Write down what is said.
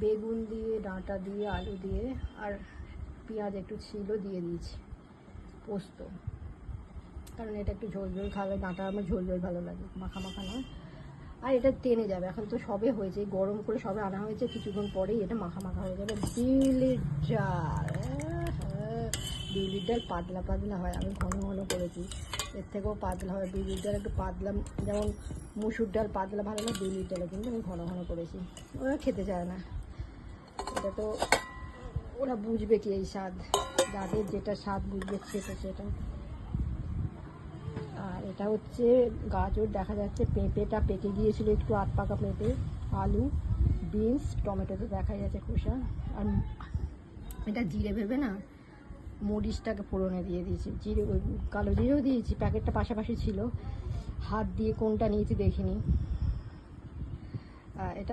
বেগুন দিয়ে, ডাঁটা দিয়ে, আলু দিয়ে আর পেঁয়াজ একটু ছিল দিয়ে দিয়েছি, পোস্ত। কারণ এটা একটু ঝোল ঝোল খাবে, ডাঁটা আমার ঝোল ঝোল ভালো লাগে, মাখা মাখা নয়। আর এটা টেনে যাবে, এখন তো সবে হয়েছে, গরম করে সবে আনা হয়েছে, কিছুক্ষণ পরেই এটা মাখা মাখা হয়ে যাবে। বিউলির ডাল, বিউলির ডাল পাতলা পাতলা হয়, আমি ঘন ঘন করেছি, এর থেকেও পাতলা হয়। বিউলির ডাল একটু পাতলা, যেমন মুসুর ডাল পাতলা ভালো না, বিউলির ডালও কিন্তু আমি ঘন ঘন করেছি। ওরা খেতে চায় না, এটা তো ওরা বুঝবে কি এই স্বাদ, যাদের যেটা স্বাদ বুঝবে সেটা। আর এটা হচ্ছে গাজর, দেখা যাচ্ছে পেঁপেটা পেকে গিয়েছিলো একটু, আধ পাকা পেঁপে, আলু, বিনস, টমেটো তো দেখা যাচ্ছে খোসা। আর এটা জিরে ভেবে না মরিচটাকে ফোড়নে দিয়ে দিয়েছি, জিরে, কালো জিরেও দিয়েছি, প্যাকেটটা পাশাপাশি ছিল, হাত দিয়ে কোনটা নিয়েছি দেখিনি। এটা